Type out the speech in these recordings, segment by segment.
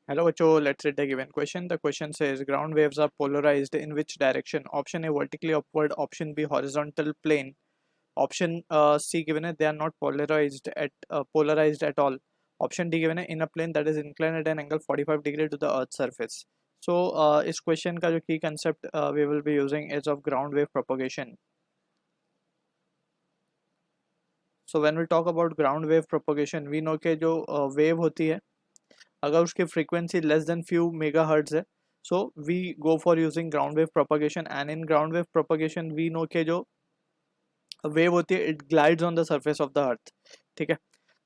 Hello, Cho. Let's read the given question. The question says ground waves are polarized in which direction? Option A vertically upward, option B horizontal plane, option C given है they are not polarized at all. Option D given है in a plane that is inclined at an angle 45 degree to the earth's surface. So इस question का जो key concept we will be using is of ground wave propagation. So when we talk about ground wave propagation, we know कि जो wave होती है अगर उसकी frequency less than few megahertz है, so we go for using ground wave propagation, and in ground wave propagation we know कि जो wave होती है it glides on the surface of the earth. ठीक है,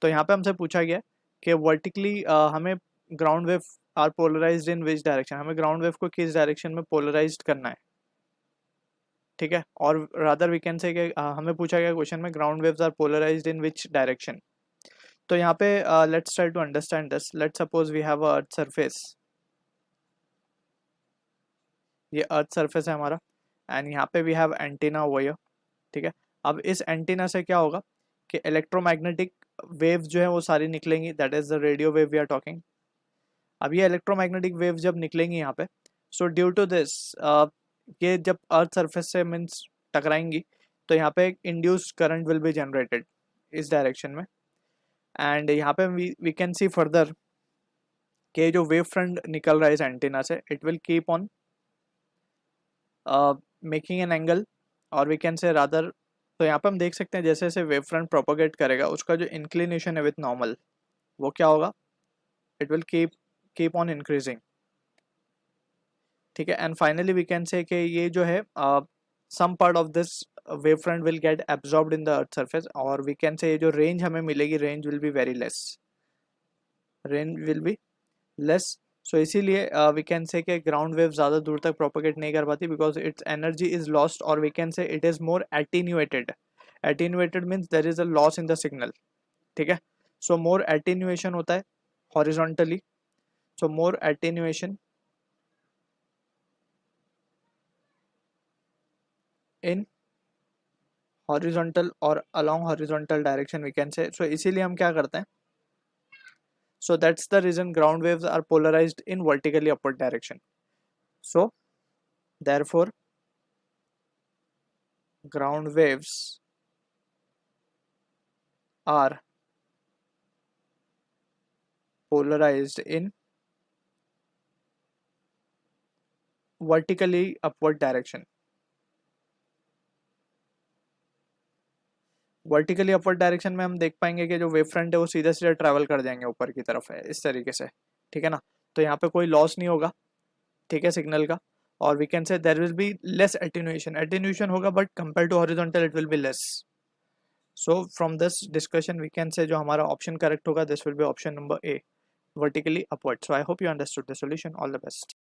तो यहाँ पे हमसे पूछा गया कि वर्टिकली हमें ground wave are polarized in which direction, हमें ग्राउंड वेव को किस डायरेक्शन में पोलराइज्ड करना है। ठीक है, और रादर वी कैन से कि हमें पूछा गया क्वेश्चन में ground waves are polarized in which direction. तो यहाँ पे let's try to understand this. Let's suppose we have a earth surface, ये अर्थ सरफेस है हमारा, एंड यहाँ पे we have antenna over here. ठीक है, अब इस एंटीना से क्या होगा कि इलेक्ट्रोमैग्नेटिक वेव जो है वो सारी निकलेंगी, that is the radio wave we are talking. अब ये इलेक्ट्रोमैग्नेटिक वेव जब निकलेंगी यहाँ पे, सो ड्यू टू दिस ये जब अर्थ सरफेस से मीन्स टकराएंगी तो यहाँ पे एक induced current will be generated इस डायरेक्शन में, एंड यहाँ पे वी कैन सी फर्दर कि जो वेव फ्रंट निकल रहा है इस एंटीना से it will keep on making an angle, और वी कैन से रादर, तो यहाँ पे हम देख सकते हैं जैसे जैसे वेव फ्रंट प्रोपोगेट करेगा उसका जो इंक्लिनेशन है विथ नॉर्मल वो क्या होगा, it will keep on increasing. ठीक है, एंड फाइनली वी कैन से कि ये जो है some part of this wave front will get absorbed in the earth surface, और वी कैन से ये जो रेंज हमें मिलेगी range will be very less, range will be less. So इसीलिए वी कैन से कि ग्राउंड वेव ज़्यादा दूर तक प्रोपोगेट नहीं कर पाती because its energy is lost, और we can say it is more attenuated. Attenuated means there is a loss in the signal. ठीक है, सो मोर एटीन्यूएशन होता है horizontally, so more attenuation in horizontal और along horizontal direction we can say. So इसीलिए हम क्या करते हैं, so that's the reason ground waves are polarized in vertically upward direction. So therefore ground waves are polarized in vertically upward direction। Vertically upward direction में हम देख पाएंगे कि जो वेव फ्रंट है वो सीधा सीधा ट्रैवल कर जाएंगे ऊपर की तरफ है इस तरीके से। ठीक है ना, तो यहाँ पे कोई लॉस नहीं होगा, ठीक है, सिग्नल का, और we can say there will be less attenuation, attenuation होगा but compare to horizontal it will be less. So from this discussion we can say जो हमारा ऑप्शन करेक्ट होगा this will be option number A, vertically upward। So I hope you understood the solution. All the best.